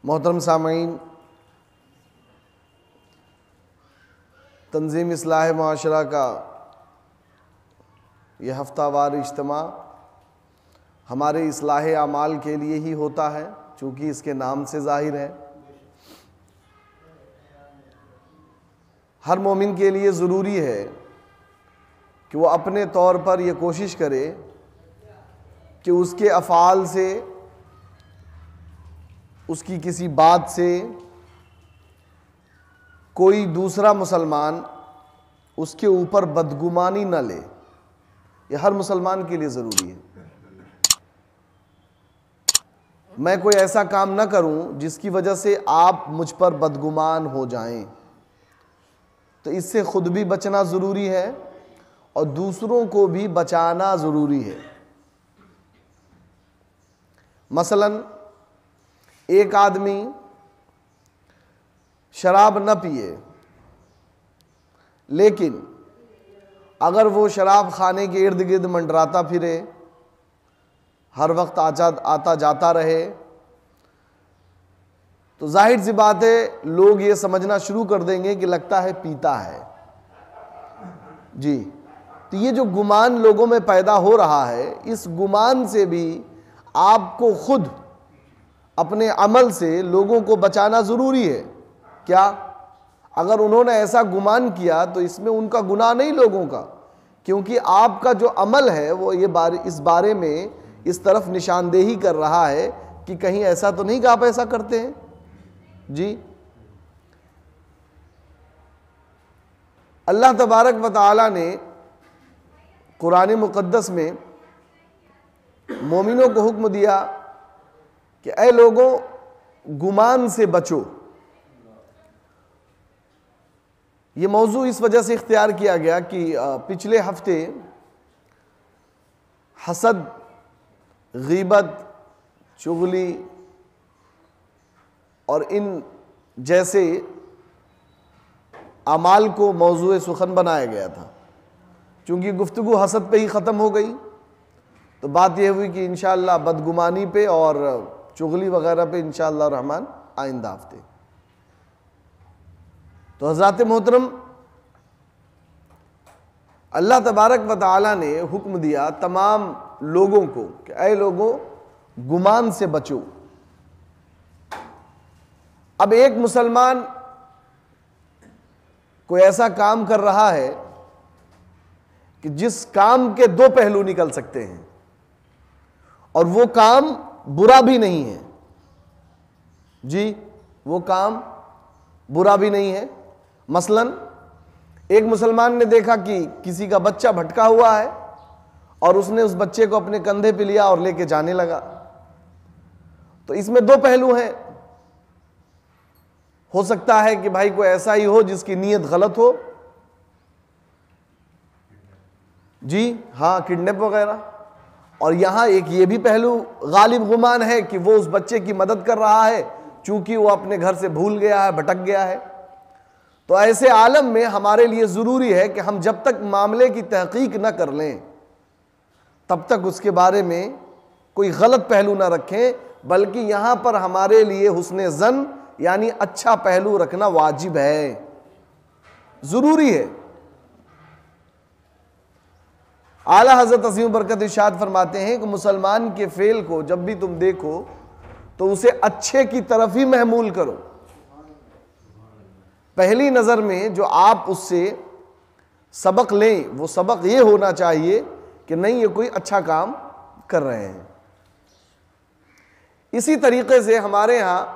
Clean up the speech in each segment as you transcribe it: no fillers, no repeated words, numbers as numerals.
मोहतरम सामीन, तंजीम इस्लाह माशरा का यह हफ्तावार इज्तिमा हमारे इस्लाह आमाल के लिए ही होता है, चूँकि इसके नाम से ज़ाहिर है। हर मोमिन के लिए ज़रूरी है कि वो अपने तौर पर यह कोशिश करे कि उसके अफ़ाल से, उसकी किसी बात से कोई दूसरा मुसलमान उसके ऊपर बदगुमानी न ले। यह हर मुसलमान के लिए ज़रूरी है। मैं कोई ऐसा काम न करूं जिसकी वजह से आप मुझ पर बदगुमान हो जाएं, तो इससे खुद भी बचना ज़रूरी है और दूसरों को भी बचाना ज़रूरी है। मसलन एक आदमी शराब न पिए, लेकिन अगर वो शराब खाने के इर्द गिर्द मंडराता फिरे, हर वक्त आता जाता रहे, तो जाहिर सी बात है लोग ये समझना शुरू कर देंगे कि लगता है पीता है जी। तो ये जो गुमान लोगों में पैदा हो रहा है, इस गुमान से भी आपको खुद अपने अमल से लोगों को बचाना ज़रूरी है। क्या? अगर उन्होंने ऐसा गुमान किया तो इसमें उनका गुनाह नहीं लोगों का, क्योंकि आपका जो अमल है वो इस बारे में इस तरफ निशानदेही कर रहा है कि कहीं ऐसा तो नहीं कि आप ऐसा करते हैं जी। अल्लाह तबारक व तआला ने कुरान मुक़द्दस में मोमिनों को हुक्म दिया कि ऐ लोगों, गुमान से बचो। ये मौजू इस वजह से इख्तियार किया गया कि पिछले हफ्ते हसद, गीबत, चुगली और इन जैसे अमाल को मौजू सुखन बनाया गया था। चूँकि गुफ्तगू हसद पे ही ख़त्म हो गई, तो बात यह हुई कि इंशाअल्लाह बदगुमानी पे और चुगली वगैरह पे इंशाअल्लाह रहमान आइंदा हफ्ते। तो हज़रात मोहतरम, अल्लाह तबारक व तआला ने हुक्म दिया तमाम लोगों को कि ऐ लोगों, गुमान से बचो। अब एक मुसलमान कोई ऐसा काम कर रहा है कि जिस काम के दो पहलू निकल सकते हैं, और वो काम बुरा भी नहीं है जी, वो काम बुरा भी नहीं है। मसलन एक मुसलमान ने देखा कि किसी का बच्चा भटका हुआ है और उसने उस बच्चे को अपने कंधे पे लिया और लेके जाने लगा। तो इसमें दो पहलू हैं। हो सकता है कि भाई कोई ऐसा ही हो जिसकी नीयत गलत हो जी, हाँ, किडनैप वगैरह। और यहां एक ये भी पहलू गालिब गुमान है कि वो उस बच्चे की मदद कर रहा है, चूंकि वो अपने घर से भूल गया है, भटक गया है। तो ऐसे आलम में हमारे लिए ज़रूरी है कि हम जब तक मामले की तहकीक न कर लें तब तक उसके बारे में कोई गलत पहलू न रखें, बल्कि यहाँ पर हमारे लिए हुस्ने ज़न यानी अच्छा पहलू रखना वाजिब है, ज़रूरी है। आला हज़रत अज़ीम बरकत इरशाद फरमाते हैं कि मुसलमान के फ़ेल को जब भी तुम देखो तो उसे अच्छे की तरफ ही महमूल करो। पहली नज़र में जो आप उससे सबक लें, वो सबक ये होना चाहिए कि नहीं, ये कोई अच्छा काम कर रहे हैं। इसी तरीके से हमारे यहाँ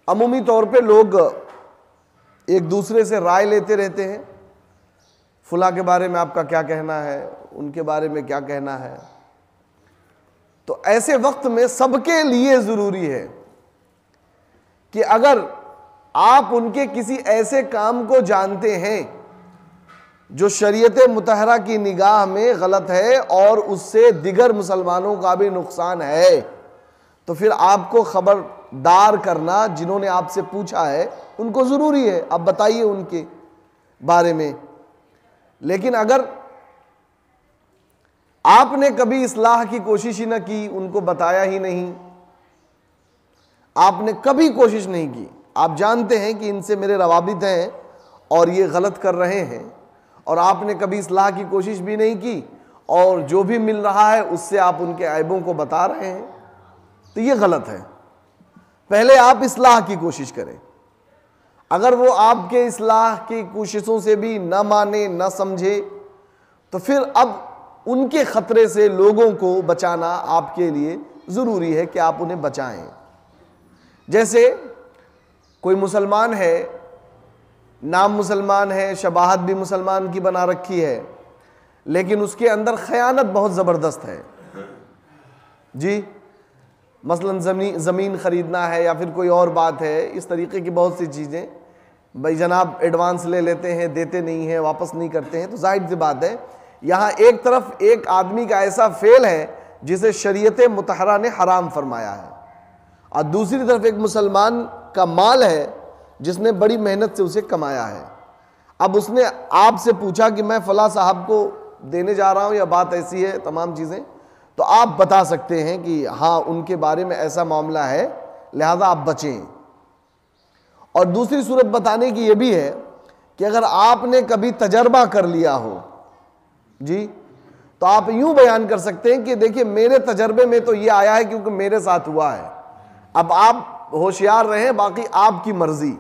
अमूमी तौर पे लोग एक दूसरे से राय लेते रहते हैं, फुला के बारे में आपका क्या कहना है, उनके बारे में क्या कहना है। तो ऐसे वक्त में सबके लिए ज़रूरी है कि अगर आप उनके किसी ऐसे काम को जानते हैं जो शरीयत मुतहरा की निगाह में गलत है और उससे दिगर मुसलमानों का भी नुकसान है, तो फिर आपको खबरदार करना, जिन्होंने आपसे पूछा है उनको ज़रूरी है, आप बताइए उनके बारे में। लेकिन अगर आपने कभी इस्लाह की कोशिश ही न की, उनको बताया ही नहीं, आपने कभी कोशिश नहीं की, आप जानते हैं कि इनसे मेरे रवाबित हैं और ये गलत कर रहे हैं, और आपने कभी इस्लाह की कोशिश भी नहीं की, और जो भी मिल रहा है उससे आप उनके ऐबों को बता रहे हैं, तो ये गलत है। पहले आप इस्लाह की कोशिश करें। अगर वो आपके इस्लाह की कोशिशों से भी न माने, न समझे, तो फिर अब उनके खतरे से लोगों को बचाना आपके लिए ज़रूरी है कि आप उन्हें बचाएं। जैसे कोई मुसलमान है, नाम मुसलमान है, शबाहत भी मुसलमान की बना रखी है, लेकिन उसके अंदर खयानत बहुत ज़बरदस्त है जी। मसलन ज़मीन ख़रीदना है या फिर कोई और बात है, इस तरीके की बहुत सी चीज़ें, भाई जनाब एडवांस ले लेते हैं, देते नहीं हैं, वापस नहीं करते हैं, तो जाहिर सी बात है यहाँ एक तरफ एक आदमी का ऐसा फेल है जिसे शरीयत मुतहरा ने हराम फरमाया है, और दूसरी तरफ एक मुसलमान का माल है जिसने बड़ी मेहनत से उसे कमाया है। अब उसने आपसे पूछा कि मैं फ़लाँ साहब को देने जा रहा हूँ, या बात ऐसी है, तमाम चीज़ें, तो आप बता सकते हैं कि हाँ उनके बारे में ऐसा मामला है, लिहाजा आप बचें। और दूसरी सूरत बताने की ये भी है कि अगर आपने कभी तजर्बा कर लिया हो जी, तो आप यूं बयान कर सकते हैं कि देखिए मेरे तजर्बे में तो ये आया है क्योंकि मेरे साथ हुआ है, अब आप होशियार रहें, बाकी आपकी मर्जी।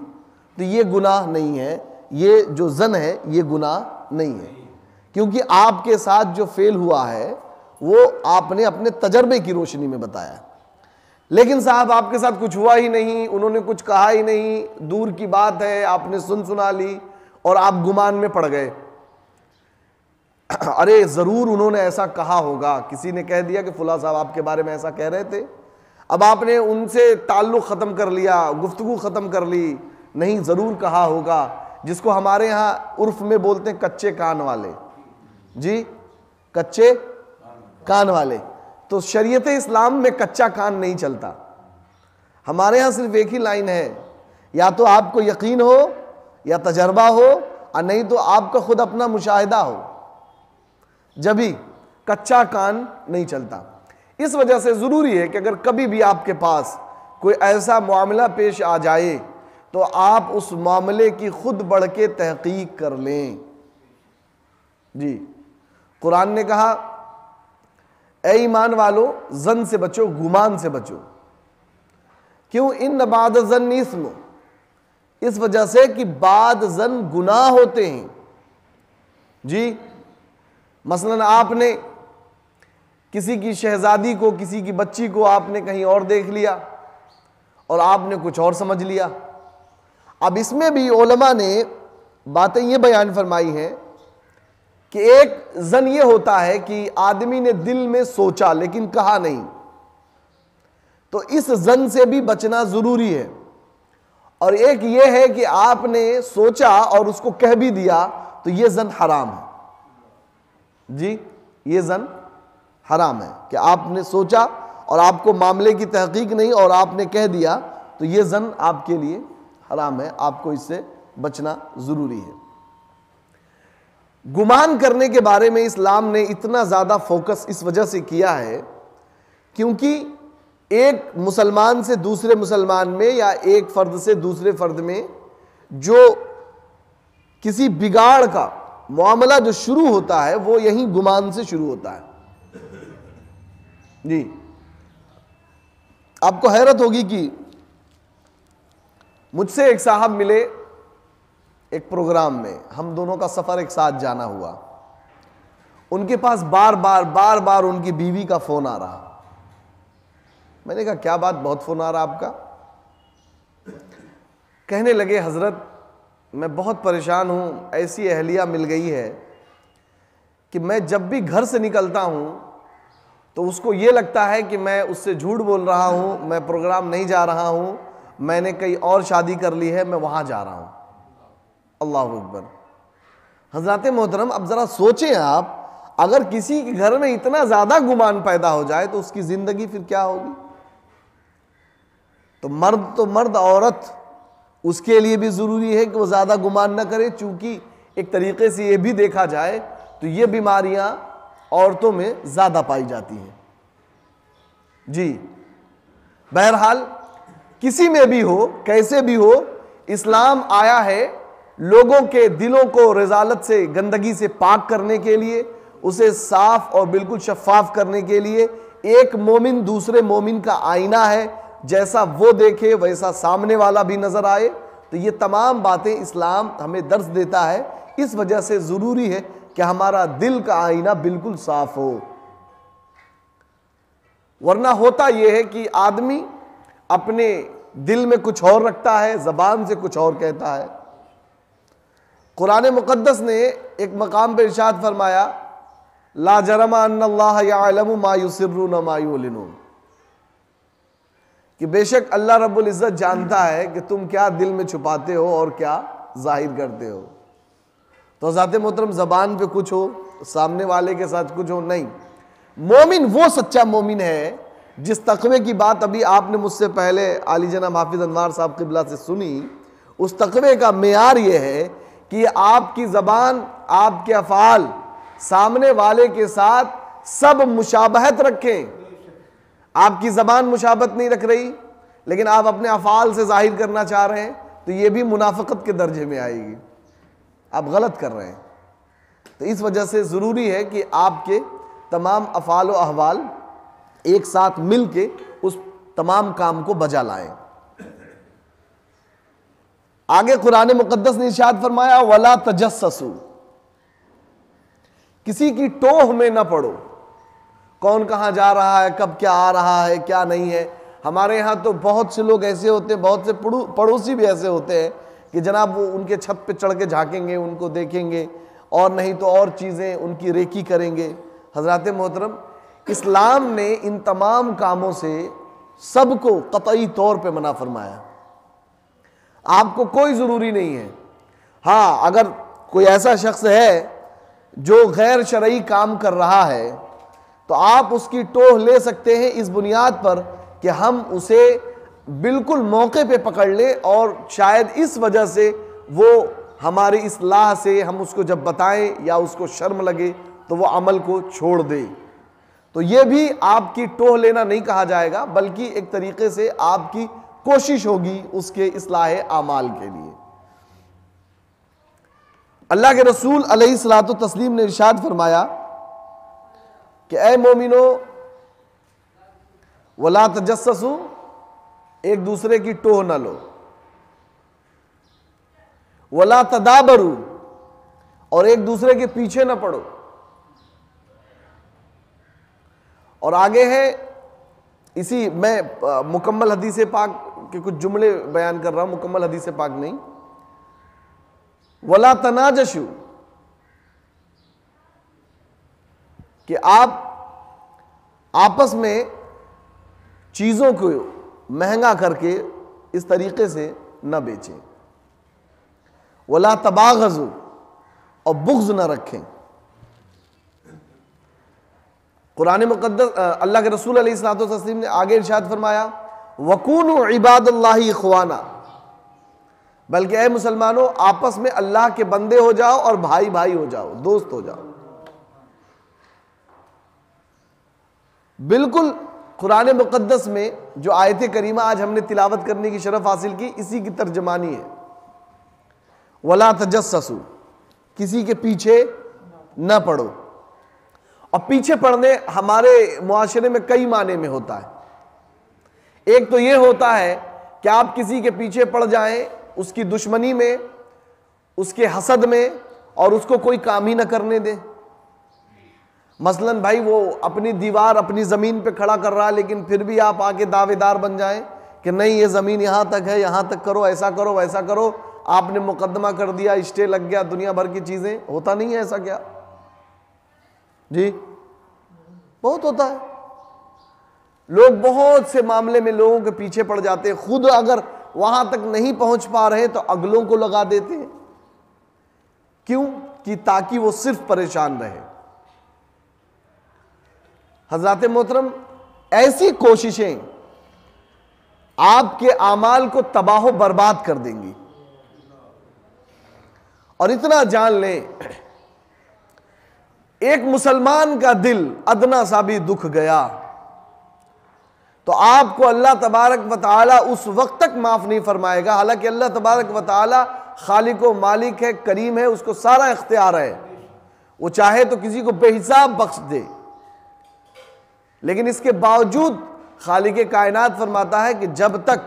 तो ये गुनाह नहीं है, ये जो ज़न है ये गुनाह नहीं है, क्योंकि आपके साथ जो फेल हुआ है वो आपने अपने तजर्बे की रोशनी में बताया। लेकिन साहब आपके साथ कुछ हुआ ही नहीं, उन्होंने कुछ कहा ही नहीं, दूर की बात है, आपने सुना ली और आप गुमान में पड़ गए, अरे ज़रूर उन्होंने ऐसा कहा होगा, किसी ने कह दिया कि फुला साहब आपके बारे में ऐसा कह रहे थे, अब आपने उनसे ताल्लुक़ ख़त्म कर लिया, गुफ्तगू ख़त्म कर ली, नहीं ज़रूर कहा होगा, जिसको हमारे यहाँ उर्फ में बोलते हैं कच्चे कान वाले जी, कच्चे कान वाले। तो शरीयत इस्लाम में कच्चा कान नहीं चलता, हमारे यहाँ सिर्फ एक ही लाइन है, या तो आपको यकीन हो या तजर्बा हो, और नहीं तो आपका खुद अपना मुशाहिदा हो, जब भी कच्चा कान नहीं चलता। इस वजह से ज़रूरी है कि अगर कभी भी आपके पास कोई ऐसा मामला पेश आ जाए तो आप उस मामले की खुद बढ़ के तहकीक कर लें जी। कुरान ने कहा ए ईमान वालो जन से बचो, गुमान से बचो। क्यों? इन बाद जन इस्म, इस वजह से कि बाद जन गुनाह होते हैं जी। मसलन आपने किसी की शहजादी को, किसी की बच्ची को आपने कहीं और देख लिया और आपने कुछ और समझ लिया। अब इसमें भी उलमा ने बातें ये बयान फरमाई हैं कि एक जन ये होता है कि आदमी ने दिल में सोचा लेकिन कहा नहीं, तो इस जन से भी बचना जरूरी है। और एक ये है कि आपने सोचा और उसको कह भी दिया, तो ये जन हराम है जी, ये जन हराम है कि आपने सोचा और आपको मामले की तहकीक नहीं और आपने कह दिया, तो ये जन आपके लिए हराम है, आपको इससे बचना जरूरी है। गुमान करने के बारे में इस्लाम ने इतना ज़्यादा फोकस इस वजह से किया है क्योंकि एक मुसलमान से दूसरे मुसलमान में या एक फ़र्द से दूसरे फ़र्द में जो किसी बिगाड़ का मामला जो शुरू होता है वो यही गुमान से शुरू होता है जी। आपको हैरत होगी कि मुझसे एक साहब मिले एक प्रोग्राम में, हम दोनों का सफ़र एक साथ जाना हुआ। उनके पास बार बार उनकी बीवी का फ़ोन आ रहा। मैंने कहा क्या बात, बहुत फ़ोन आ रहा आपका? कहने लगे हज़रत मैं बहुत परेशान हूँ, ऐसी अहलिया मिल गई है कि मैं जब भी घर से निकलता हूँ तो उसको ये लगता है कि मैं उससे झूठ बोल रहा हूँ, मैं प्रोग्राम नहीं जा रहा हूँ, मैंने कहीं और शादी कर ली है, मैं वहाँ जा रहा हूँ। अल्लाह अकबर। हज़रात मोहतरम, अब ज़रा सोचें आप, अगर किसी के घर में इतना ज़्यादा गुमान पैदा हो जाए तो उसकी ज़िंदगी फिर क्या होगी? तो मर्द औरत उसके लिए भी ज़रूरी है कि वो ज़्यादा गुमान ना करे, चूँकि एक तरीक़े से ये भी देखा जाए तो ये बीमारियाँ औरतों में ज़्यादा पाई जाती हैं जी। बहरहाल किसी में भी हो, कैसे भी हो, इस्लाम आया है लोगों के दिलों को रिजालत से, गंदगी से पाक करने के लिए, उसे साफ और बिल्कुल शफाफ करने के लिए। एक मोमिन दूसरे मोमिन का आईना है, जैसा वो देखे वैसा सामने वाला भी नजर आए। तो ये तमाम बातें इस्लाम हमें दर्स देता है। इस वजह से जरूरी है कि हमारा दिल का आईना बिल्कुल साफ हो, वरना होता यह है कि आदमी अपने दिल में कुछ और रखता है, जबान से कुछ और कहता है। कुरान मुकद्दस ने एक मकाम पर इरशाद फरमाया, ला जरमा अन्नल्लाह यअलमु मा युसिर्रून मा युलिनून, कि बेशक अल्लाह रब्बुल इज्जत जानता है कि तुम क्या दिल में छुपाते हो और क्या जाहिर करते हो। तो ज़ाते मोहतरम, ज़बान पे कुछ हो, सामने वाले के साथ कुछ हो, नहीं। मोमिन वो सच्चा मोमिन है जिस तकवे की बात अभी आपने मुझसे पहले आली जनाब हाफिज अनवार साहब क़िबला से सुनी। उस तकवे का मेयार ये है कि आपकी ज़बान, आपके अफ़ाल सामने वाले के साथ सब मुशाबहत रखें। आपकी ज़बान मुशाबहत नहीं रख रही, लेकिन आप अपने अफ़ाल से जाहिर करना चाह रहे हैं, तो ये भी मुनाफ़क़त के दर्जे में आएगी, आप गलत कर रहे हैं। तो इस वजह से ज़रूरी है कि आपके तमाम अफ़ाल व अहवाल एक साथ मिल के उस तमाम काम को बजा लाएं। आगे कुरान मुक़द्दस ने इरशाद फरमाया, वला तजस्ससू, किसी की टोह में न पड़ो। कौन कहाँ जा रहा है, कब क्या आ रहा है, क्या नहीं है। हमारे यहाँ तो बहुत से लोग ऐसे होते हैं, बहुत से पड़ोसी भी ऐसे होते हैं कि जनाब वो उनके छत पे चढ़ के झाँकेंगे, उनको देखेंगे, और नहीं तो और चीज़ें उनकी रेकी करेंगे। हज़रात मोहतरम, इस्लाम ने इन तमाम कामों से सबको कतई तौर पे मना फरमाया। आपको कोई ज़रूरी नहीं है। हाँ, अगर कोई ऐसा शख्स है जो गैर शरई काम कर रहा है, तो आप उसकी टोह ले सकते हैं इस बुनियाद पर कि हम उसे बिल्कुल मौके पे पकड़ लें, और शायद इस वजह से वो हमारी इस्लाह से हम उसको जब बताएं या उसको शर्म लगे तो वो अमल को छोड़ दे। तो ये भी आपकी टोह लेना नहीं कहा जाएगा, बल्कि एक तरीके से आपकी कोशिश होगी उसके इस्लाह आमाल के लिए। अल्लाह के रसूल अलैहिस्सलातु तस्लीम ने इरशाद फरमाया कि ऐ मोमिनो, वला तजस्ससू, एक दूसरे की टोह न लो, वला तदाबरू, और एक दूसरे के पीछे न पड़ो। और आगे है, इसी मैं मुकम्मल हदीस पाक के कुछ जुमले बयान कर रहा हूं, मुकम्मल हदीस पाक नहीं। वला तनाजशु, कि आप आपस में चीज़ों को महंगा करके इस तरीके से न बेचें। वला तबागज़ु, और बुग़्ज़ न रखें। कुरान मुक़द्दस अल्लाह के रसूल अलैहिस्सलातु वस्सलाम ने आगे इरशाद फरमाया, वकूनु इबादल्लाहि इख़वाना, बल्कि ऐ मुसलमानों, आपस में अल्लाह के बंदे हो जाओ और भाई भाई हो जाओ, दोस्त हो जाओ। बिल्कुल कुरान मुक़द्दस में जो आयत करीमा आज हमने तिलावत करने की शरफ हासिल की, इसी की तर्जमानी है। वला तजस्ससू, किसी के पीछे न पड़ो। और पीछे पड़ने हमारे मुआशरे में कई माने में होता है। एक तो ये होता है कि आप किसी के पीछे पड़ जाएं, उसकी दुश्मनी में, उसके हसद में, और उसको कोई काम ही न करने दें। मसलन भाई वो अपनी दीवार अपनी ज़मीन पे खड़ा कर रहा है, लेकिन फिर भी आप आके दावेदार बन जाएं कि नहीं, ये ज़मीन यहाँ तक है, यहाँ तक करो, ऐसा करो, वैसा करो। आपने मुकदमा कर दिया, स्टे लग गया, दुनिया भर की चीज़ें। होता नहीं है ऐसा क्या जी? बहुत होता है। लोग बहुत से मामले में लोगों के पीछे पड़ जाते हैं, खुद अगर वहां तक नहीं पहुंच पा रहे तो अगलों को लगा देते हैं। क्यों? कि ताकि वो सिर्फ परेशान रहे। हज़रात मोहतरम, ऐसी कोशिशें आपके आमाल को तबाह बर्बाद कर देंगी। और इतना जान लें, एक मुसलमान का दिल अदना सा भी दुख गया तो आपको अल्लाह तबारक व तआला उस वक्त तक माफ़ नहीं फरमाएगा। हालांकि अल्लाह तबारक व तआला खालिक व मालिक है, करीम है, उसको सारा इख्तियार है, वो चाहे तो किसी को बेहिसाब बख्श दे। लेकिन इसके बावजूद खालिक कायनात फरमाता है कि जब तक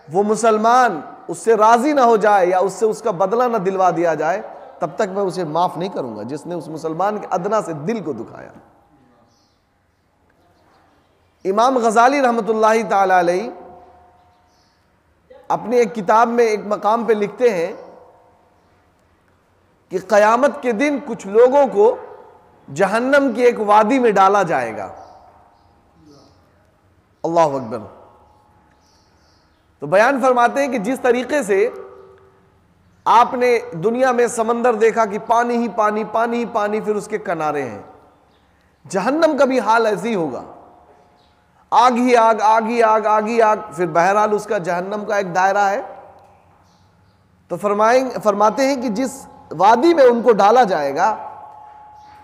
वो मुसलमान उससे राजी ना हो जाए या उससे उसका बदला ना दिलवा दिया जाए, तब तक मैं उसे माफ नहीं करूंगा जिसने उस मुसलमान के अदना से दिल को दुखाया। इमाम गजाली रहमतुल्लाहि ताला अलैहि अपनी एक किताब में एक मकाम पे लिखते हैं कि क़यामत के दिन कुछ लोगों को जहन्नम की एक वादी में डाला जाएगा। अल्लाहु अकबर। तो बयान फरमाते हैं कि जिस तरीके से आपने दुनिया में समंदर देखा कि पानी ही पानी, पानी ही पानी, फिर उसके किनारे हैं, जहन्नम का भी हाल ऐसे ही होगा, आग ही आग, आग ही आग, आग ही आग, फिर बहरहाल उसका जहन्नम का एक दायरा है। तो फरमाते हैं कि जिस वादी में उनको डाला जाएगा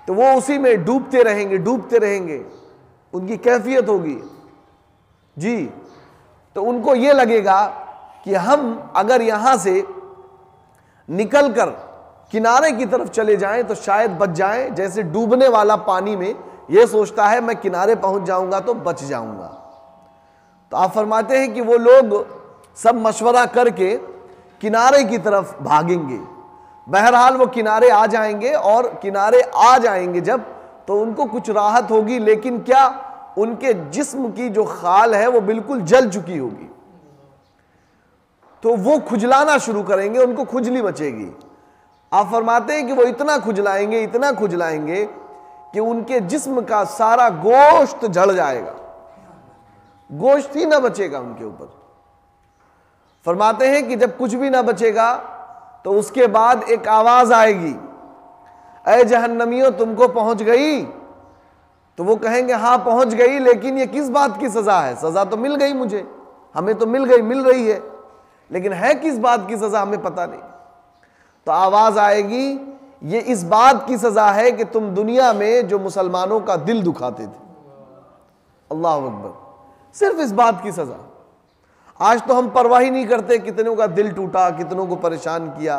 तो वो उसी में डूबते रहेंगे, डूबते रहेंगे, उनकी कैफियत होगी जी। तो उनको ये लगेगा कि हम अगर यहां से निकलकर किनारे की तरफ चले जाएं तो शायद बच जाएं। जैसे डूबने वाला पानी में ये सोचता है मैं किनारे पहुंच जाऊंगा तो बच जाऊंगा। तो आप फरमाते हैं कि वो लोग सब मशवरा करके किनारे की तरफ भागेंगे। बहरहाल वो किनारे आ जाएंगे, और किनारे आ जाएंगे जब, तो उनको कुछ राहत होगी, लेकिन क्या, उनके जिस्म की जो खाल है वो बिल्कुल जल चुकी होगी। तो वो खुजलाना शुरू करेंगे, उनको खुजली मचेगी। आप फरमाते हैं कि वो इतना खुजलाएंगे, इतना खुजलाएंगे कि उनके जिस्म का सारा गोश्त झड़ जाएगा, गोश्त ही ना बचेगा उनके ऊपर। फरमाते हैं कि जब कुछ भी ना बचेगा तो उसके बाद एक आवाज आएगी, ऐ जहन्नमियों तुमको पहुंच गई। तो वो कहेंगे हाँ पहुंच गई, लेकिन ये किस बात की सजा है? सजा तो मिल गई मुझे, हमें तो मिल गई, मिल रही है, लेकिन है किस बात की सजा हमें पता नहीं। तो आवाज आएगी, ये इस बात की सजा है कि तुम दुनिया में जो मुसलमानों का दिल दुखाते थे। अल्लाह अकबर। सिर्फ इस बात की सजा। आज तो हम परवाह ही नहीं करते कितनों का दिल टूटा, कितनों को परेशान किया,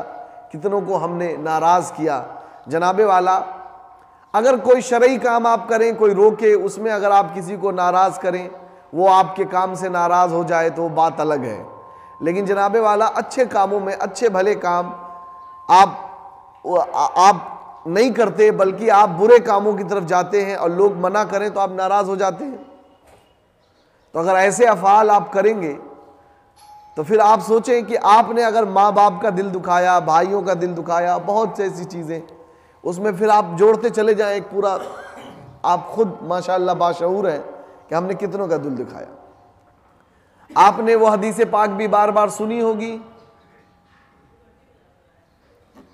कितनों को हमने नाराज किया। जनाबे वाला, अगर कोई शरई काम आप करें, कोई रोके, उसमें अगर आप किसी को नाराज करें, वो आपके काम से नाराज हो जाए तो वो बात अलग है। लेकिन जनाबे वाला अच्छे कामों में, अच्छे भले काम आप नहीं करते, बल्कि आप बुरे कामों की तरफ जाते हैं और लोग मना करें तो आप नाराज हो जाते हैं। तो अगर ऐसे अफ़ाल आप करेंगे तो फिर आप सोचें कि आपने अगर माँ बाप का दिल दुखाया, भाइयों का दिल दुखाया, बहुत सी ऐसी चीज़ें, उसमें फिर आप जोड़ते चले जाएं एक पूरा, आप खुद माशाअल्लाह बाशऊर हैं कि हमने कितनों का दिल दुखाया। आपने वो हदीस पाक भी बार बार सुनी होगी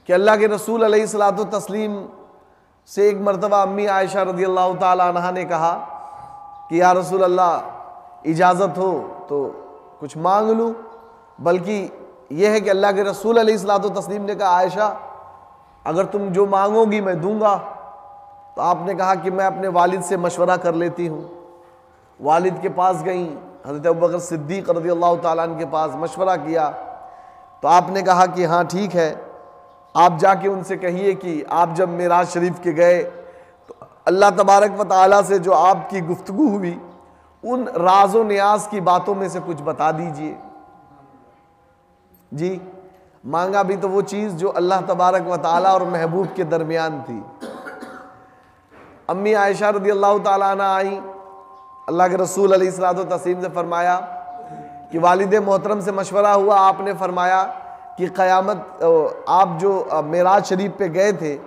कि अल्लाह के रसूल अलैहिस्सलातु तस्लीम से एक मरतबा अम्मी आयशा रज़ी अल्लाह ताला अन्हा ने कहा कि या रसूल अल्लाह इजाज़त हो तो कुछ मांग लूँ। बल्कि यह है कि अल्लाह के रसूल अलैहिस्सलातु तस्लीम ने कहा आयशा अगर तुम जो मांगोगी मैं दूंगा। तो आपने कहा कि मैं अपने वालिद से मशवरा कर लेती हूँ। वालिद के पास गई, हज़रत अबू बकर सिद्दीक़ रज़ियल्लाहु ताला अन्हु के पास मशवरा किया। तो आपने कहा कि हाँ ठीक है, आप जाके उनसे कहिए कि आप जब मेराज शरीफ के गए तो अल्लाह तबारक व तआला से जो आपकी गुफ्तगू हुई, उन राज़ो नियाज की बातों में से कुछ बता दीजिए। जी, मांगा भी तो वो चीज़ जो अल्लाह तबारक व तआला और महबूब के दरमियान थी। अम्मी आयशा रज़ियल्लाहु ताला अन्हा आई, अल्लाह के रसूल अलैहिस्सलातु तस्लीम से फरमाया कि वालिद मोहतरम से मशवरा हुआ। आपने फरमाया कि क़यामत आप जो मेराज शरीफ पे गए थे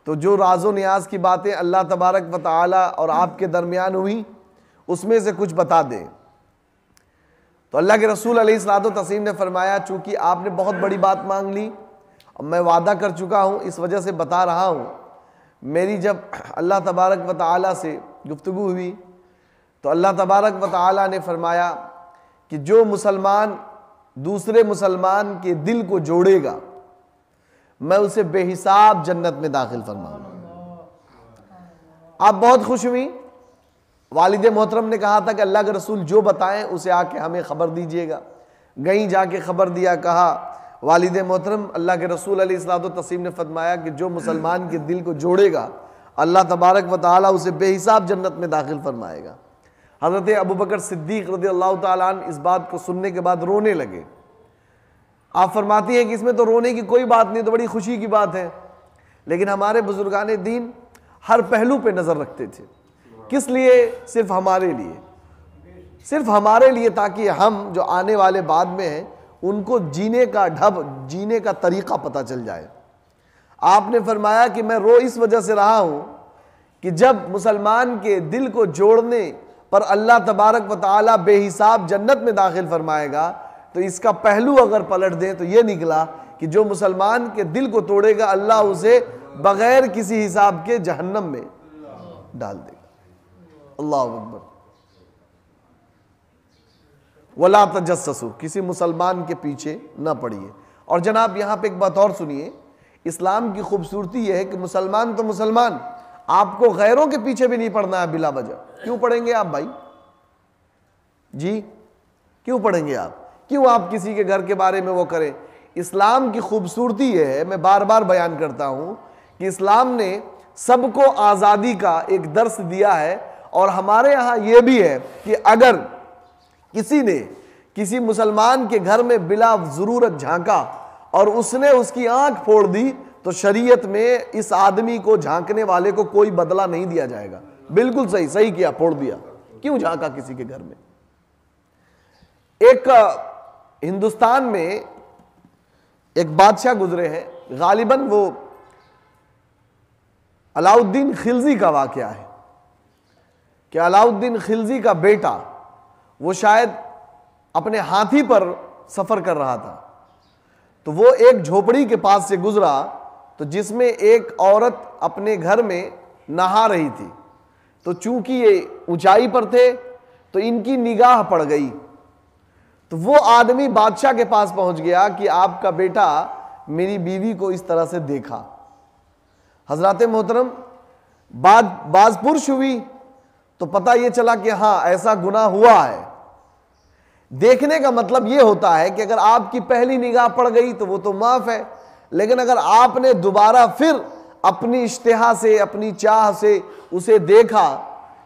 तो जो राज़ो नियाज की बातें अल्लाह तबारक व तआला और आपके दरमियान हुई उसमें से कुछ बता दें। तो अल्लाह के रसूल अलैहिस्सलातु तस्लीम ने फरमाया चूँकि आपने बहुत बड़ी बात मांग ली और मैं वादा कर चुका हूँ, इस वजह से बता रहा हूँ। मेरी जब अल्लाह तबारक व तआला से गुफ्तगू हुई तो अल्लाह तबारक व तआला ने फरमाया कि जो मुसलमान दूसरे मुसलमान के दिल को जोड़ेगा मैं उसे बेहिसाब जन्नत में दाखिल फरमाऊंगा। आप बहुत खुश हुई वालिद मोहतरम ने कहा था कि अल्लाह के रसूल जो बताएं उसे आके हमें ख़बर दीजिएगा। गई जाके ख़बर दिया, कहा वालिद मोहतरम अल्लाह के रसूल अलैहिस्सलातु तस्लीम ने फरमाया कि जो मुसलमान के दिल को जोड़ेगा अल्लाह तबारक व तआला उसे बेहिसाब जन्नत में दाखिल फरमाएगा। हज़रत अबू बकर सिद्दीक़ रज़ियल्लाहु तआला अन्हु इस बात को सुनने के बाद रोने लगे। आप फरमाती हैं कि इसमें तो रोने की कोई बात नहीं, तो बड़ी खुशी की बात है। लेकिन हमारे बुजुर्गान दीन हर पहलू पे नज़र रखते थे। किस लिए? सिर्फ हमारे लिए, सिर्फ हमारे लिए, ताकि हम जो आने वाले बाद में हैं उनको जीने का ढब, जीने का तरीक़ा पता चल जाए। आपने फरमाया कि मैं रो इस वजह से रहा हूँ कि जब मुसलमान के दिल को जोड़ने पर अल्लाह तबारक व तआला बेहिसाब जन्नत में दाखिल फरमाएगा, तो इसका पहलू अगर पलट दें तो ये निकला कि जो मुसलमान के दिल को तोड़ेगा अल्लाह उसे बगैर किसी हिसाब के जहन्नम में डाल देगा। अल्लाह अकबर। वला तजस्ससु, किसी मुसलमान के पीछे न पड़िए। और जनाब यहाँ पे एक बात और सुनिए, इस्लाम की खूबसूरती यह है कि मुसलमान तो मुसलमान, आपको गैरों के पीछे भी नहीं पड़ना है बिला वजह। क्यों पढ़ेंगे आप भाई जी? क्यों पढ़ेंगे आप? क्यों आप किसी के घर के बारे में वो करें? इस्लाम की खूबसूरती यह है, मैं बार बार बयान करता हूं कि इस्लाम ने सबको आज़ादी का एक दर्स दिया है। और हमारे यहाँ यह भी है कि अगर किसी ने किसी मुसलमान के घर में बिला ज़रूरत झांका और उसने उसकी आंख फोड़ दी, तो शरीयत में इस आदमी को, झांकने वाले को, कोई बदला नहीं दिया जाएगा। बिल्कुल सही, सही किया, फोड़ दिया। क्यों झांका किसी के घर में? एक हिंदुस्तान में एक बादशाह गुजरे हैं, गालिबन वो अलाउद्दीन खिलजी का वाकया है कि अलाउद्दीन खिलजी का बेटा वो शायद अपने हाथी पर सफर कर रहा था, तो वो एक झोपड़ी के पास से गुजरा, तो जिसमें एक औरत अपने घर में नहा रही थी। तो चूंकि ये ऊंचाई पर थे तो इनकी निगाह पड़ गई, तो वो आदमी बादशाह के पास पहुंच गया कि आपका बेटा मेरी बीवी को इस तरह से देखा। हजरत मोहतरम बाज पुरश हुई तो पता ये चला कि हाँ ऐसा गुनाह हुआ है। देखने का मतलब ये होता है कि अगर आपकी पहली निगाह पड़ गई तो वो तो माफ है, लेकिन अगर आपने दोबारा फिर अपनी इश्तिहा से, अपनी चाह से उसे देखा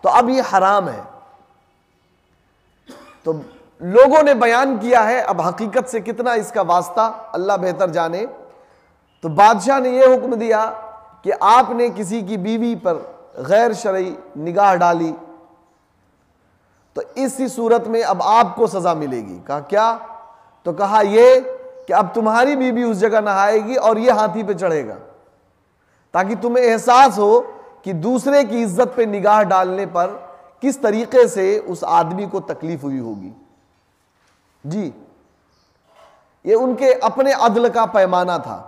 तो अब ये हराम है। तो लोगों ने बयान किया है, अब हकीकत से कितना इसका वास्ता अल्लाह बेहतर जाने। तो बादशाह ने यह हुक्म दिया कि आपने किसी की बीवी पर गैर शरई निगाह डाली तो इसी सूरत में अब आपको सजा मिलेगी। कहा क्या? तो कहा ये कि अब तुम्हारी बीवी उस जगह नहाएगी और ये हाथी पे चढ़ेगा, ताकि तुम्हें एहसास हो कि दूसरे की इज्जत पे निगाह डालने पर किस तरीके से उस आदमी को तकलीफ हुई होगी। जी, ये उनके अपने अदल का पैमाना था।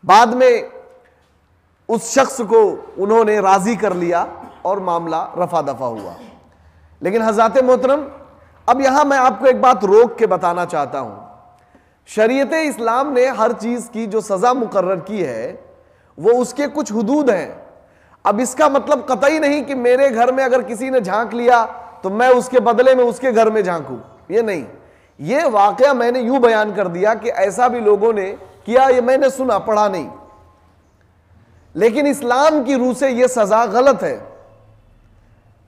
बाद में उस शख्स को उन्होंने राजी कर लिया और मामला रफा दफा हुआ। लेकिन हज़रत मोहतरम, अब यहां मैं आपको एक बात रोक के बताना चाहता हूं। शरीयत इस्लाम ने हर चीज की जो सजा मुकर्रर की है वो उसके कुछ हुदूद हैं। अब इसका मतलब कतई नहीं कि मेरे घर में अगर किसी ने झांक लिया तो मैं उसके बदले में उसके घर में झांकूं, ये नहीं। ये वाकया मैंने यूं बयान कर दिया कि ऐसा भी लोगों ने किया, ये मैंने सुना, पढ़ा नहीं। लेकिन इस्लाम की रूह से यह सजा गलत है,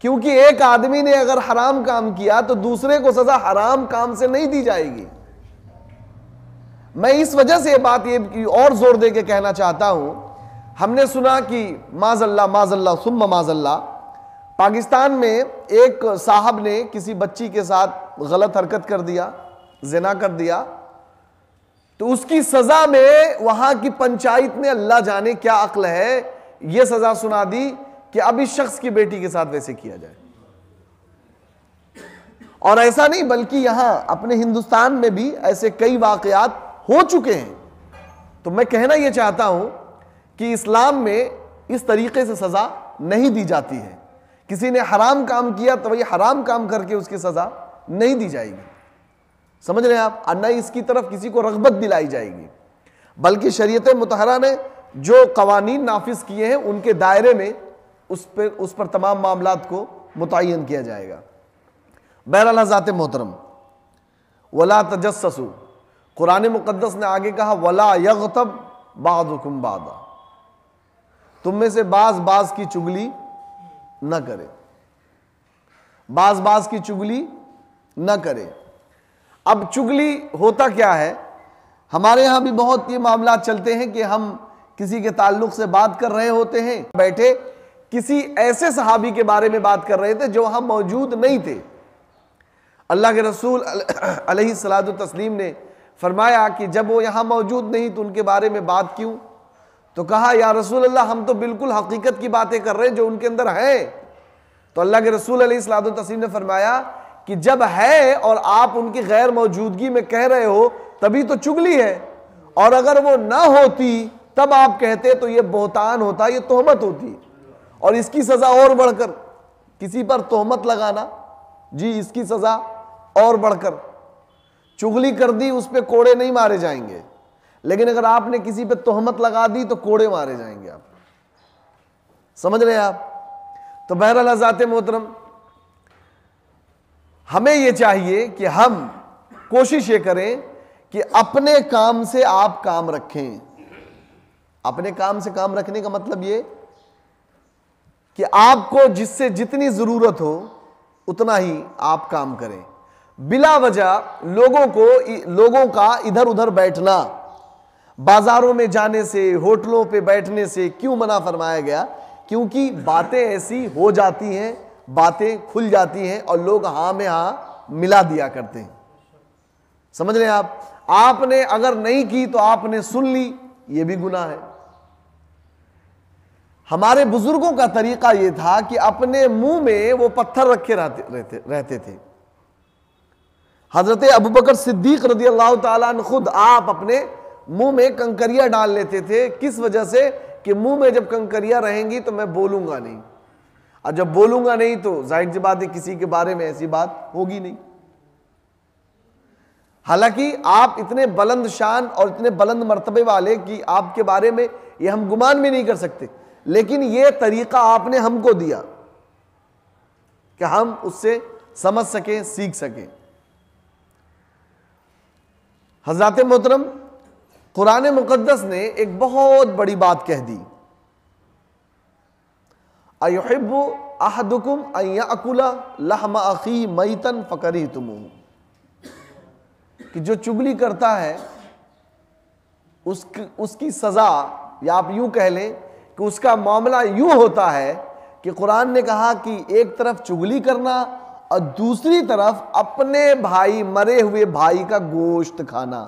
क्योंकि एक आदमी ने अगर हराम काम किया तो दूसरे को सजा हराम काम से नहीं दी जाएगी। मैं इस वजह से ये बात ये और जोर दे के कहना चाहता हूं, हमने सुना कि माजल्ला सुम्मा माजल्ला, पाकिस्तान में एक साहब ने किसी बच्ची के साथ गलत हरकत कर दिया, जिना कर दिया, तो उसकी सजा में वहां की पंचायत ने अल्लाह जाने क्या अक्ल है, यह सजा सुना दी कि अब इस शख्स की बेटी के साथ वैसे किया जाए। और ऐसा नहीं, बल्कि यहां अपने हिंदुस्तान में भी ऐसे कई वाकयात हो चुके हैं। तो मैं कहना यह चाहता हूं कि इस्लाम में इस तरीके से सजा नहीं दी जाती है। किसी ने हराम काम किया तो वही हराम काम करके उसकी सजा नहीं दी जाएगी, समझ रहे हैं आप, और न इसकी तरफ किसी को रग़बत दिलाई जाएगी। बल्कि शरीयत मुतहरा ने जो कवानीन नाफिज किए हैं उनके दायरे में उस पर तमाम मामलात को मुतय्यन किया जाएगा। बहरहाल हज़रात मोहतरम, वला तजस्ससु, कुरान मुक़द्दस ने आगे कहा वला यग़तब बाज़ुकुम बाज़ा, तुम में से बाज़ की चुगली न करे, बाज़ की चुगली न करे। अब चुगली होता क्या है, हमारे यहाँ भी बहुत ये मामला चलते हैं कि हम किसी के ताल्लुक से बात कर रहे होते हैं, बैठे किसी ऐसे सहाबी के बारे में बात कर रहे थे जो वहां मौजूद नहीं थे। अल्लाह के रसूल अलैहिस्सलातु तस्लीम ने फरमाया कि जब वो यहाँ मौजूद नहीं तो उनके बारे में बात क्यों? तो कहा या रसूल अल्लाह, हम तो बिल्कुल हकीकत की बातें कर रहे हैं जो उनके अंदर है। तो अल्लाह के रसूल अलैहिस्सलातु तस्लीम ने फरमाया कि जब है और आप उनकी गैर मौजूदगी में कह रहे हो तभी तो चुगली है, और अगर वो ना होती तब आप कहते तो ये बोहतान होता, ये तोहमत होती। और इसकी सजा और बढ़कर, किसी पर तोहमत लगाना, जी इसकी सजा और बढ़कर, चुगली कर दी उस पे कोड़े नहीं मारे जाएंगे, लेकिन अगर आपने किसी पे तोहमत लगा दी तो कोड़े मारे जाएंगे। आप समझ रहे हैं आप? तो बहरहाल हज़रात मोहतरम, हमें यह चाहिए कि हम कोशिश ये करें कि अपने काम से आप काम रखें। अपने काम से काम रखने का मतलब ये कि आपको जिससे जितनी जरूरत हो उतना ही आप काम करें। बिला वजह लोगों का इधर उधर बैठना, बाजारों में जाने से, होटलों पे बैठने से क्यों मना फरमाया गया? क्योंकि बातें ऐसी हो जाती हैं, बातें खुल जाती हैं और लोग हाँ में हाँ मिला दिया करते हैं। समझ रहे हैं आप? आपने अगर नहीं की तो आपने सुन ली, ये भी गुनाह है। हमारे बुजुर्गों का तरीका यह था कि अपने मुंह में वो पत्थर रखे रहते थे। हजरत अबू बकर सिद्दीक रज़ी अल्लाह ताला अन्हु खुद आप अपने मुंह में कंकरियां डाल लेते थे। किस वजह से? कि मुंह में जब कंकरियां रहेंगी तो मैं बोलूंगा नहीं, और जब बोलूंगा नहीं तो जाहिर सी बात है किसी के बारे में ऐसी बात होगी नहीं। हालांकि आप इतने बुलंद शान और इतने बुलंद मर्तबे वाले कि आपके बारे में ये हम गुमान भी नहीं कर सकते, लेकिन ये तरीका आपने हमको दिया कि हम उससे समझ सकें, सीख सकें। हज़रात मोहतरम, कुरान मुक़द्दस ने एक बहुत बड़ी बात कह दी, अयुहिब्बु अहदुकुम अन याकुला लहमा अखी मैतन फकरिहतुमूहु, कि जो चुगली करता है उसकी सजा, या आप यूं कह लें कि उसका मामला यूं होता है कि कुरान ने कहा कि एक तरफ चुगली करना और दूसरी तरफ अपने भाई, मरे हुए भाई का गोश्त खाना।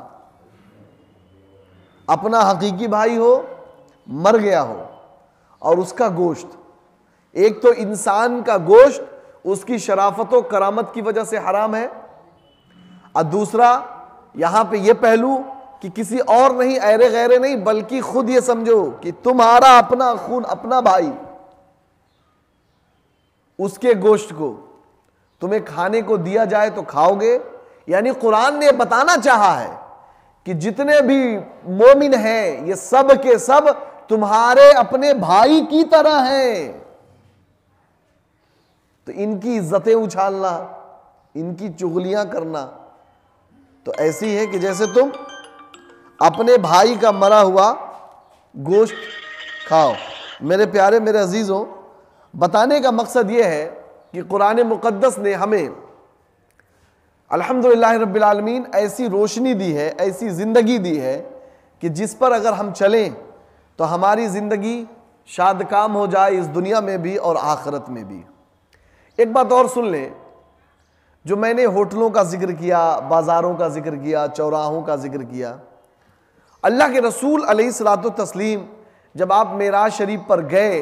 अपना हकीकी भाई हो, मर गया हो, और उसका गोश्त, एक तो इंसान का गोश्त उसकी शराफत और करामत की वजह से हराम है, और दूसरा यहां पे ये पहलू कि किसी और नहीं, ऐरे गैरे नहीं, बल्कि खुद ये समझो कि तुम्हारा अपना खून, अपना भाई, उसके गोश्त को तुम्हें खाने को दिया जाए तो खाओगे। यानी कुरान ने बताना चाहा है कि जितने भी मोमिन हैं ये सब के सब तुम्हारे अपने भाई की तरह हैं। तो इनकी इज्जतें उछालना, इनकी चुगलियां करना तो ऐसी है कि जैसे तुम अपने भाई का मरा हुआ गोश्त खाओ। मेरे प्यारे, मेरे अजीजों, बताने का मकसद यह है कि कुरान मुक़द्दस ने हमें अल्हम्दुलिल्लाह रब्बिल आलमीन ऐसी रोशनी दी है, ऐसी ज़िंदगी दी है कि जिस पर अगर हम चलें तो हमारी ज़िंदगी शादकाम हो जाए, इस दुनिया में भी और आखिरत में भी। एक बात और सुन लें, जो मैंने होटलों का जिक्र किया, बाज़ारों का जिक्र किया, चौराहों का जिक्र किया, अल्लाह के रसूल अलैहिस्सलातु तस्लीम जब आप मेराज शरीफ पर गए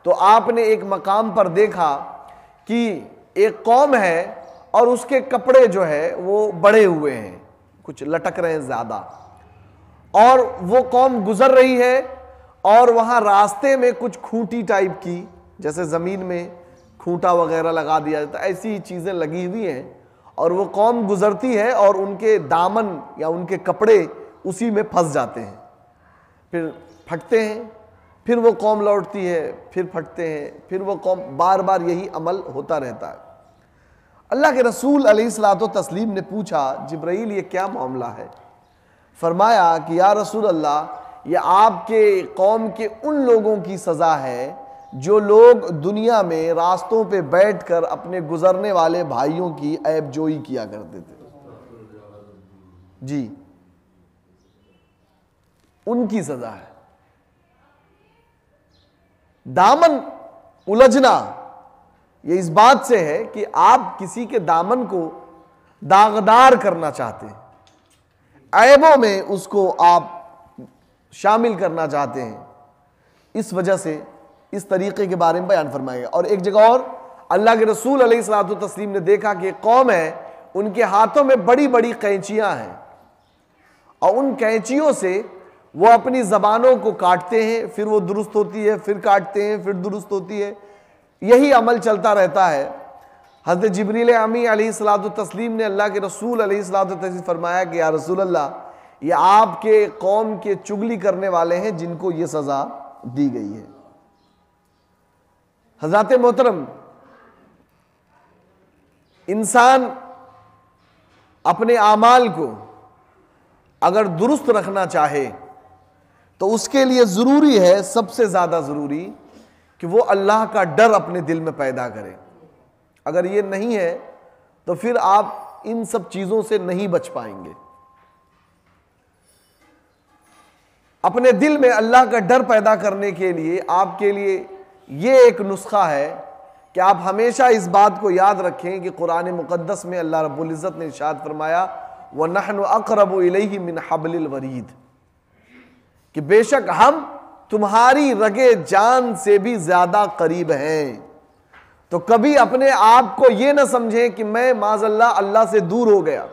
तो आपने एक मकाम पर देखा कि एक कौम है और उसके कपड़े जो है वो बड़े हुए हैं, कुछ लटक रहे हैं ज़्यादा, और वो कौम गुजर रही है और वहाँ रास्ते में कुछ खूंटी टाइप की, जैसे ज़मीन में खूंटा वगैरह लगा दिया जाता है, ऐसी चीज़ें लगी हुई हैं, और वो कौम गुजरती है और उनके दामन या उनके कपड़े उसी में फंस जाते हैं, फिर फटते हैं, फिर वो कौम लौटती है, फिर फटते हैं, फिर वो कौम, बार बार यही अमल होता रहता है। अल्लाह के रसूल अलैहिस्सलातो तस्लीम ने पूछा, जिब्राइल ये क्या मामला है? फरमाया कि या रसूल अल्लाह, ये आपके कौम के उन लोगों की सज़ा है जो लोग दुनिया में रास्तों पे बैठकर अपने गुजरने वाले भाइयों की ऐबजोई किया करते थे। जी, उनकी सज़ा है। दामन उलझना ये इस बात से है कि आप किसी के दामन को दागदार करना चाहते हैं, ऐबों में उसको आप शामिल करना चाहते हैं। इस वजह से इस तरीके के बारे में बयान फरमाएगा। और एक जगह और अल्लाह के रसूल अलैहिस्सलातु तस्लीम ने देखा कि एक कौम है, उनके हाथों में बड़ी बड़ी कैंचियां हैं और उन कैंचियों से वो अपनी ज़बानों को काटते हैं, फिर वो दुरुस्त होती है, फिर काटते हैं, फिर दुरुस्त होती है। यही अमल चलता रहता है। हज़रत जिब्रील अमी अलैहिस्सलातु तस्लीम ने अल्लाह के रसूल अलैहिस्सलातु तस्लीम फरमाया कि या रसूल अल्लाह, ये आपके कौम के चुगली करने वाले हैं जिनको ये सज़ा दी गई है। हज़रत मोहतरम, इंसान अपने आमाल को अगर दुरुस्त रखना चाहे तो उसके लिए ज़रूरी है, सबसे ज़्यादा ज़रूरी, कि वो अल्लाह का डर अपने दिल में पैदा करे। अगर ये नहीं है तो फिर आप इन सब चीज़ों से नहीं बच पाएंगे। अपने दिल में अल्लाह का डर पैदा करने के लिए आपके लिए ये एक नुस्खा है कि आप हमेशा इस बात को याद रखें कि कुरान मुक़द्दस में अल्लाह रब्बुल इज़्ज़त ने इरशाद फरमाया, व नहनु अक़रबु इलैहि मिन हब्लिल वरीद, कि बेशक हम तुम्हारी रगे जान से भी ज़्यादा करीब हैं। तो कभी अपने आप को ये ना समझें कि मैं माज़अल्लाह अल्लाह से दूर हो गया।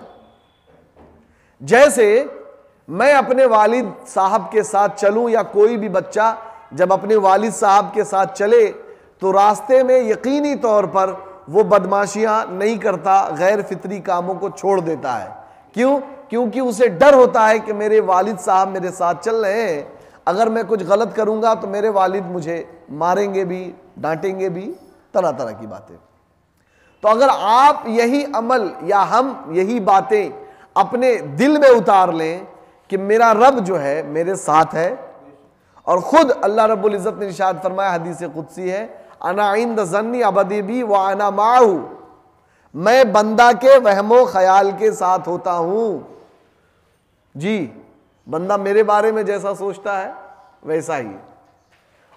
जैसे मैं अपने वालिद साहब के साथ चलूं, या कोई भी बच्चा जब अपने वालिद साहब के साथ चले तो रास्ते में यकीनी तौर पर वो बदमाशियां नहीं करता, गैर फितरी कामों को छोड़ देता है। क्यों? क्योंकि उसे डर होता है कि मेरे वालिद साहब मेरे साथ चल रहे हैं, अगर मैं कुछ गलत करूंगा तो मेरे वालिद मुझे मारेंगे भी, डांटेंगे भी, तरह तरह की बातें। तो अगर आप यही अमल या हम यही बातें अपने दिल में उतार लें कि मेरा रब जो है मेरे साथ है, और खुद अल्लाह रब्बुल इज़्ज़त ने इरशाद फरमाया, हदीस कुदसी है, अना इंद ज़न्नी अबदी बी व अना माहू, मैं बंदा के वहमो ख्याल के साथ होता हूं। जी, बंदा मेरे बारे में जैसा सोचता है वैसा ही।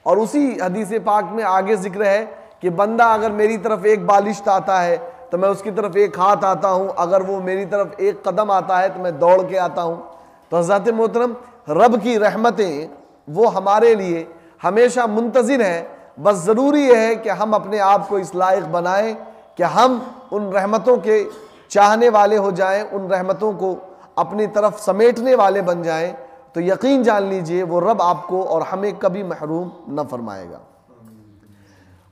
और उसी हदीस पाक में आगे जिक्र है कि बंदा अगर मेरी तरफ एक बालिश आता है तो मैं उसकी तरफ एक हाथ आता हूं, अगर वो मेरी तरफ एक कदम आता है तो मैं दौड़ के आता हूं। तो हज़रत मोहतरम, रब की रहमतें वो हमारे लिए हमेशा मुंतज़िर हैं। बस ज़रूरी है कि हम अपने आप को इस लायक बनाएं कि हम उन रहमतों के चाहने वाले हो जाएं, उन रहमतों को अपनी तरफ समेटने वाले बन जाएं। तो यकीन जान लीजिए वो रब आपको और हमें कभी महरूम न फरमाएगा।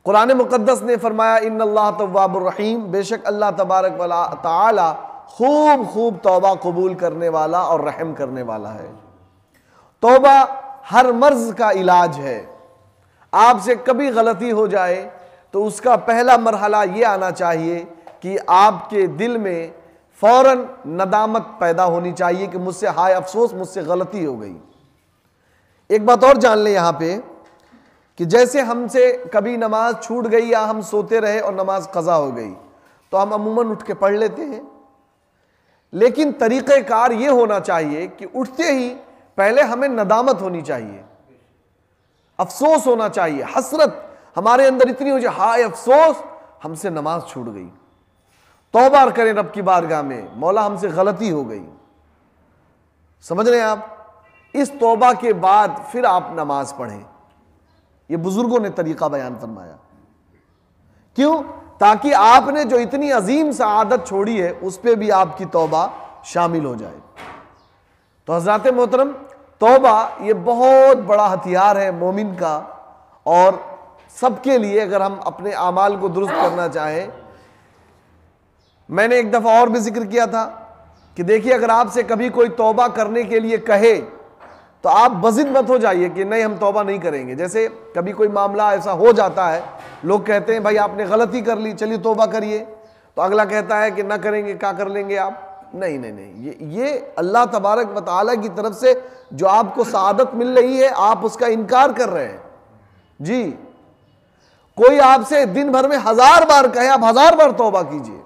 कुरान मुक़द्दस ने फरमाया, इन्नल्लाह तव्वाबुर रहीम, बेशक अल्लाह तबारक व तआला खूब खूब तौबा कबूल करने वाला और रहम करने वाला है। तौबा हर मर्ज का इलाज है। आपसे कभी गलती हो जाए तो उसका पहला मरहला ये आना चाहिए कि आपके दिल में फौरन नदामत पैदा होनी चाहिए कि मुझसे हाय अफसोस, मुझसे गलती हो गई। एक बात और जान लें यहाँ पे कि जैसे हमसे कभी नमाज छूट गई या हम सोते रहे और नमाज कज़ा हो गई तो हम अमूमन उठ के पढ़ लेते हैं, लेकिन तरीक़ेकार ये होना चाहिए कि उठते ही पहले हमें नदामत होनी चाहिए, अफसोस होना चाहिए, हसरत हमारे अंदर इतनी हो जाए, हाय अफसोस हमसे नमाज छूट गई, तौबा करें रब की बारगाह में, मौला हमसे गलती हो गई। समझ रहे हैं आप? इस तौबा के बाद फिर आप नमाज पढ़ें। ये बुजुर्गों ने तरीका बयान फरमाया। क्यों? ताकि आपने जो इतनी अजीम सा आदत छोड़ी है उस पर भी आपकी तौबा शामिल हो जाए। तो हज़रात मोहतरम, तौबा ये बहुत बड़ा हथियार है मोमिन का, और सबके लिए अगर हम अपने आमाल को दुरुस्त करना चाहें। मैंने एक दफ़ा और भी जिक्र किया था कि देखिए, अगर आपसे कभी कोई तौबा करने के लिए कहे तो आप बज़िद मत हो जाइए कि नहीं हम तौबा नहीं करेंगे। जैसे कभी कोई मामला ऐसा हो जाता है, लोग कहते हैं भाई आपने गलती कर ली, चलिए तौबा करिए, तो अगला कहता है कि ना करेंगे, क्या कर लेंगे आप। नहीं नहीं नहीं, ये अल्लाह तबारक व तआला की तरफ से जो आपको सआदत मिल रही है, आप उसका इनकार कर रहे हैं जी। कोई आपसे दिन भर में 1000 बार कहे, आप 1000 बार तौबा कीजिए,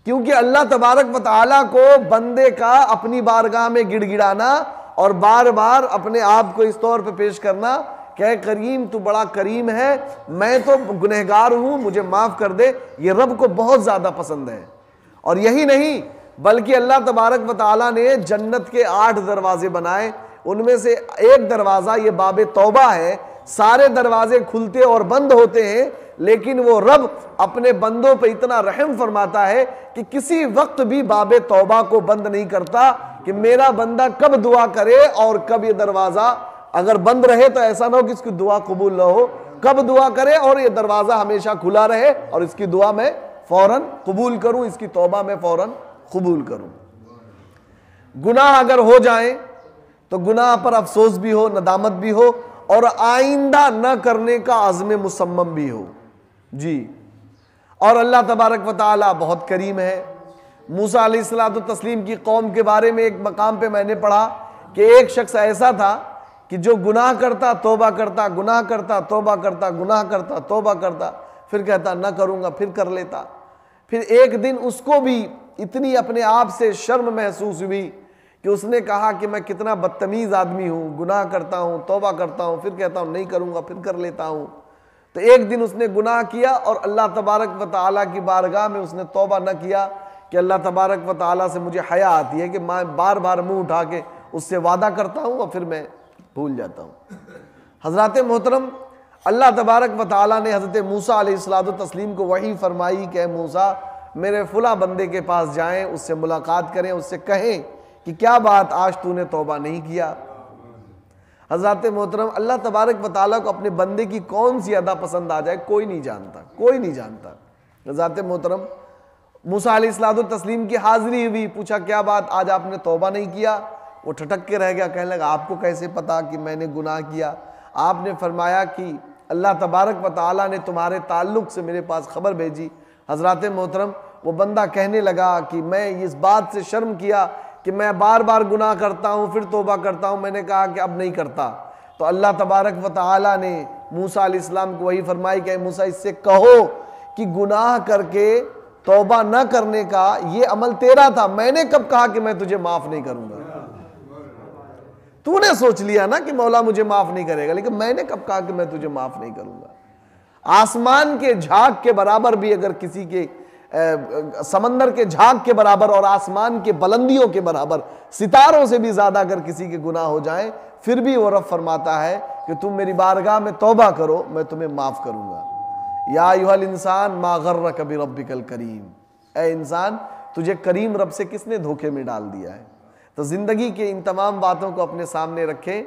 क्योंकि अल्लाह तबारक व तआला को बंदे का अपनी बारगाह में गिड़गिड़ाना और बार बार अपने आप को इस तौर पे पेश करना कि करीम तू बड़ा करीम है, मैं तो गुनहगार हूं, मुझे माफ कर दे, ये रब को बहुत ज्यादा पसंद है। और यही नहीं बल्कि अल्लाह तबारक व तआला ने जन्नत के 8 दरवाजे बनाए, उनमें से एक दरवाजा ये बाबे तौबा है। सारे दरवाजे खुलते और बंद होते हैं, लेकिन वो रब अपने बंदों पे इतना रहम फरमाता है कि किसी वक्त भी बाबे तौबा को बंद नहीं करता कि मेरा बंदा कब दुआ करे और कब ये दरवाजा अगर बंद रहे तो ऐसा ना हो कि इसकी दुआ कबूल ना हो, कब दुआ करे और ये दरवाजा हमेशा खुला रहे और इसकी दुआ मैं फौरन कबूल करूं, इसकी तौबा मैं फौरन कबूल करूं। गुनाह अगर हो जाए तो गुनाह पर अफसोस भी हो, नदामत भी हो और आइंदा न करने का अज़्म मुसम्मम भी हो जी। और अल्लाह तबारक व तआला बहुत करीम है। मूसा अलैहिस्सलातु तस्लीम की कौम के बारे में एक मकाम पे मैंने पढ़ा कि एक शख्स ऐसा था कि जो गुनाह करता तौबा करता, गुनाह करता तौबा करता, गुनाह करता तौबा करता, फिर कहता ना करूँगा, फिर कर लेता। फिर एक दिन उसको भी इतनी अपने आप से शर्म महसूस हुई कि उसने कहा कि मैं कितना बदतमीज़ आदमी हूँ, गुनाह करता हूँ, तौबा करता हूँ, फिर कहता हूँ नहीं करूँगा, फिर कर लेता हूँ। तो एक दिन उसने गुनाह किया और अल्लाह तबारक व तआला की बारगाह में उसने तौबा न किया कि अल्लाह तबारक व तआला से मुझे हया आती है कि मैं बार बार मुँह उठा के उससे वादा करता हूँ और फिर मैं भूल जाता हूँ। हज़रात मोहतरम, अल्लाह तबारक व तआला ने हज़रत मूसा अलैहिस्सलातु तस्लीम को वही फरमाई कि मूसा मेरे फुला बंदे के पास जाएं, उससे मुलाकात करें, उससे कहें कि क्या बात आज तूने तौबा नहीं किया। हज़रात मोहतरम, अल्लाह तबारक व तआला को अपने बंदे की कौन सी अदा पसंद आ जाए कोई नहीं जानता, कोई नहीं जानता। हज़रात मोहतरम, मूसा अलैहिस्सलातु तस्लीम की हाज़िरी हुई, पूछा क्या बात आज आपने तौबा नहीं किया। वो ठटक के रह गया, कहने लगा आपको कैसे पता कि मैंने गुनाह किया। आपने फरमाया कि अल्लाह तबारक व तआला ने तुम्हारे ताल्लुक़ से मेरे पास खबर भेजी। हज़रात मोहतरम, वो बंदा कहने लगा कि मैं इस बात से शर्म किया कि मैं बार बार गुनाह करता हूँ फिर तौबा करता हूँ, मैंने कहा कि अब नहीं करता। तो अल्लाह तबारक व तआला ने मूसा अलैहिस्सलाम को वही फरमाई कि मूसा इससे कहो कि गुनाह करके तौबा न करने का ये अमल तेरा था, मैंने कब कहा कि मैं तुझे माफ़ नहीं करूँगा। तूने सोच लिया ना कि मौला मुझे माफ़ नहीं करेगा, लेकिन मैंने कब कहा कि मैं तुझे माफ़ नहीं करूँगा। आसमान के झाग के बराबर भी अगर किसी के समंदर के झाग के बराबर और आसमान के बुलंदियों के बराबर, सितारों से भी ज्यादा अगर किसी के गुनाह हो जाएं, फिर भी वो रब फरमाता है कि तुम मेरी बारगाह में तौबा करो, मैं तुम्हें माफ करूंगा। या अय्युहल इंसान मा गर्रक बिरब्बिकल करीम, ए इंसान तुझे करीम रब से किसने धोखे में डाल दिया है। तो जिंदगी के इन तमाम बातों को अपने सामने रखें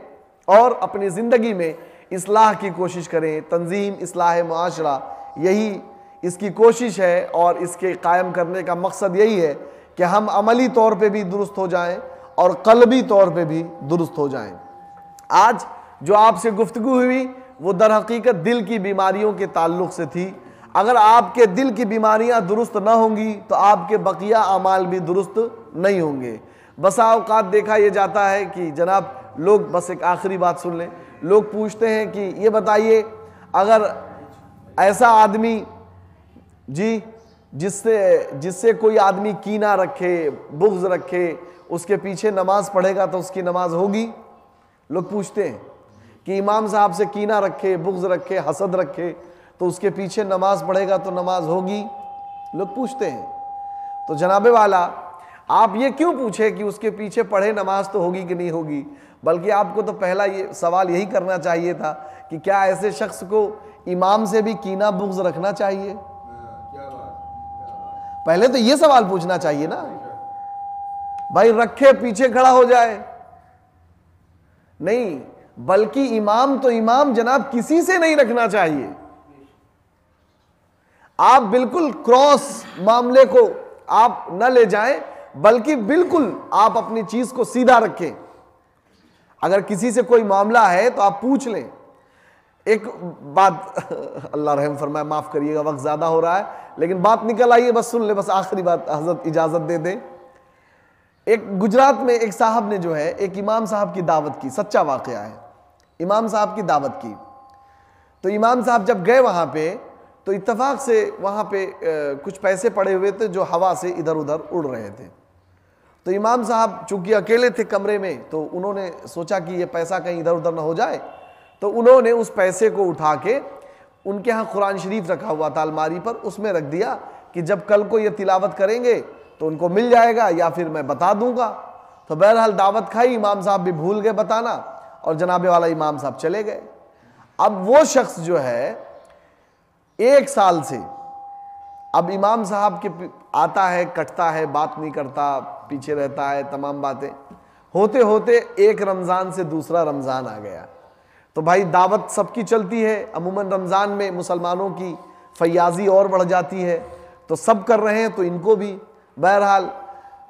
और अपनी जिंदगी में इस्लाह की कोशिश करें। तंजीम इस्लाह मुआशरा यही इसकी कोशिश है और इसके कायम करने का मकसद यही है कि हम अमली तौर पे भी दुरुस्त हो जाएं और क़ल्बी तौर पे भी दुरुस्त हो जाएं। आज जो आपसे गुफ्तगू हुई वो दर हकीकत दिल की बीमारियों के ताल्लुक़ से थी। अगर आपके दिल की बीमारियां दुरुस्त ना होंगी तो आपके बकिया अमाल भी दुरुस्त नहीं होंगे। बसा औक़ात देखा यह जाता है कि जनाब लोग, बस एक आखिरी बात सुन लें, लोग पूछते हैं कि ये बताइए अगर ऐसा आदमी जी जिससे कोई आदमी कीना रखे, बुग़्ज़ रखे, उसके पीछे नमाज पढ़ेगा तो उसकी नमाज होगी। लोग पूछते हैं कि इमाम साहब से कीना रखे, बुग़्ज़ रखे, हसद रखे तो उसके पीछे नमाज पढ़ेगा तो नमाज होगी। लोग पूछते हैं। तो जनाबे वाला, आप ये क्यों पूछे कि उसके पीछे पढ़े नमाज तो होगी कि नहीं होगी, बल्कि आपको तो पहला ये सवाल यही करना चाहिए था कि क्या ऐसे शख्स को इमाम से भी कीना बुग़्ज़ रखना चाहिए। पहले तो ये सवाल पूछना चाहिए ना, भाई रखे पीछे खड़ा हो जाए नहीं, बल्कि इमाम तो इमाम जनाब किसी से नहीं रखना चाहिए। आप बिल्कुल क्रॉस मामले को आप न ले जाएं, बल्कि बिल्कुल आप अपनी चीज को सीधा रखें। अगर किसी से कोई मामला है तो आप पूछ लें। एक बात अल्लाह रहम फरमाए, माफ करिएगा वक्त ज्यादा हो रहा है, लेकिन बात निकल आई है, बस सुन ले, बस आखिरी बात हजरत इजाजत दे दें। एक गुजरात में एक साहब ने जो है एक इमाम साहब की दावत की, सच्चा वाकया है, इमाम साहब की दावत की। तो इमाम साहब जब गए वहां पे तो इत्तेफाक से वहां पे कुछ पैसे पड़े हुए थे जो हवा से इधर उधर उड़ रहे थे। तो इमाम साहब चूंकि अकेले थे कमरे में, तो उन्होंने सोचा कि ये पैसा कहीं इधर उधर ना हो जाए, तो उन्होंने उस पैसे को उठा के, उनके यहाँ कुरान शरीफ रखा हुआ था अलमारी पर, उसमें रख दिया कि जब कल को ये तिलावत करेंगे तो उनको मिल जाएगा या फिर मैं बता दूंगा। तो बहरहाल दावत खाई, इमाम साहब भी भूल गए बताना और जनाबे वाला इमाम साहब चले गए। अब वो शख्स जो है 1 साल से, अब इमाम साहब के आता है, कटता है, बात नहीं करता, पीछे रहता है, तमाम बातें होते होते एक रमज़ान से दूसरा रमज़ान आ गया। तो भाई दावत सबकी चलती है, अमूमन रमज़ान में मुसलमानों की फयाजी और बढ़ जाती है, तो सब कर रहे हैं तो इनको भी। बहरहाल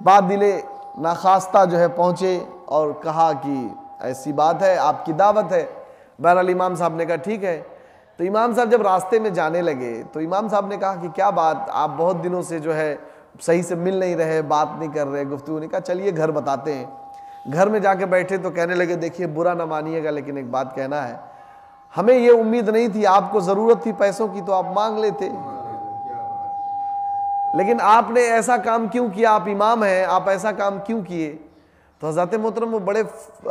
बात दिले नाखास्ता जो है पहुँचे और कहा कि ऐसी बात है, आपकी दावत है। बहरहाल इमाम साहब ने कहा ठीक है। तो इमाम साहब जब रास्ते में जाने लगे तो इमाम साहब ने कहा कि क्या बात, आप बहुत दिनों से जो है सही से मिल नहीं रहे, बात नहीं कर रहे, गुफ्तगू नहीं। कहा चलिए घर बताते हैं। घर में जाके बैठे तो कहने लगे देखिए बुरा ना मानिएगा, लेकिन एक बात कहना है, हमें ये उम्मीद नहीं थी, आपको ज़रूरत थी पैसों की तो आप मांग लेते, लेकिन आपने ऐसा काम क्यों किया, आप इमाम हैं, आप ऐसा काम क्यों किए। तो हज़रत मोहतरम वो बड़े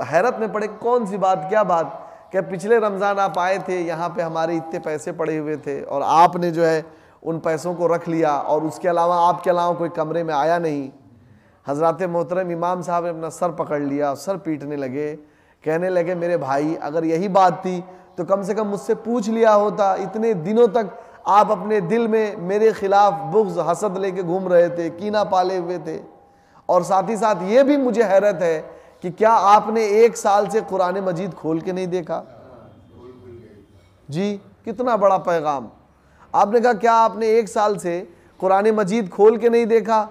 हैरत में पड़े, कौन सी बात, क्या बात। क्या पिछले रमज़ान आप आए थे, यहाँ पे हमारे इतने पैसे पड़े हुए थे और आपने जो है उन पैसों को रख लिया और उसके अलावा आपके अलावा कोई कमरे में आया नहीं। हज़रत मोहतरम इमाम साहब ने अपना सर पकड़ लिया, सर पीटने लगे, कहने लगे मेरे भाई अगर यही बात थी तो कम से कम मुझसे पूछ लिया होता। इतने दिनों तक आप अपने दिल में मेरे खिलाफ बुग़्ज़ हसद लेके घूम रहे थे, कीना पाले हुए थे। और साथ ही साथ ये भी मुझे हैरत है कि क्या आपने 1 साल से कुरान मजीद खोल के नहीं देखा। जी कितना बड़ा पैगाम। आपने कहा क्या आपने 1 साल से कुरान मजीद खोल के नहीं देखा।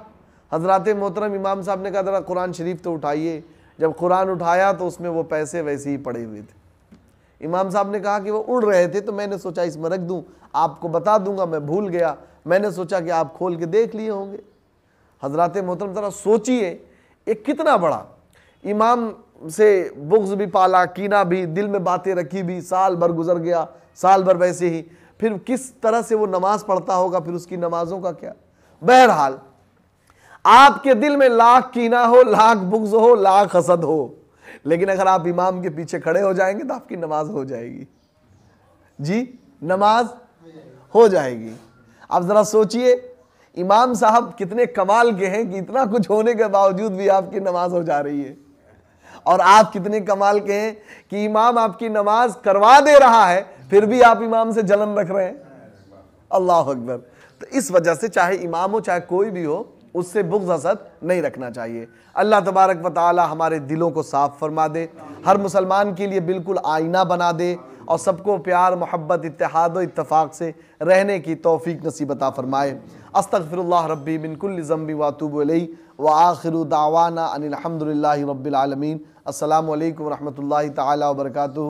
हज़रत मोहतरम इमाम साहब ने कहा ज़रा कुरान शरीफ तो उठाइए। जब कुरान उठाया तो उसमें वो पैसे वैसे ही पड़े हुए थे। इमाम साहब ने कहा कि वो उड़ रहे थे तो मैंने सोचा इसमें रख दूं, आपको बता दूंगा, मैं भूल गया, मैंने सोचा कि आप खोल के देख लिए होंगे। हज़रत मोहतरम ज़रा सोचिए, एक कितना बड़ा इमाम से बुग़्ज़ भी पाला, कीना भी, दिल में बातें रखी भी, साल भर गुजर गया, साल भर वैसे ही, फिर किस तरह से वो नमाज पढ़ता होगा, फिर उसकी नमाजों का क्या। बहरहाल आपके दिल में लाख कीना हो, लाख बुग़्ज़ हो, लाख हसद हो, लेकिन अगर आप इमाम के पीछे खड़े हो जाएंगे तो आपकी नमाज हो जाएगी। जी नमाज हो जाएगी। आप जरा सोचिए इमाम साहब कितने कमाल के हैं कि इतना कुछ होने के बावजूद भी आपकी नमाज हो जा रही है, और आप कितने कमाल के हैं कि इमाम आपकी नमाज करवा दे रहा है फिर भी आप इमाम से जलन रख रहे हैं। अल्लाह अकबर। तो इस वजह से चाहे इमाम हो चाहे कोई भी हो, उससे बुग़्ज़ हसद नहीं रखना चाहिए। अल्लाह तबारक व तआला हमारे दिलों को साफ़ फरमा दे, हर मुसलमान के लिए बिल्कुल आईना बना दे और सबको प्यार मोहब्बत इत्तेहाद व इत्तफ़ाक़ से रहने की तौफ़ीक़ नसीब अता फ़रमाए। अस्तग़फ़िरुल्लाह रब्बी मिन कुल्लि ज़ंबि व अतूबु इलैहि व आखिरु दावाना अनिल हम्दुलिल्लाहि रब्बिल आलमीन। अस्सलामु अलैकुम व रहमतुल्लाहि तआला व बरकातुहू।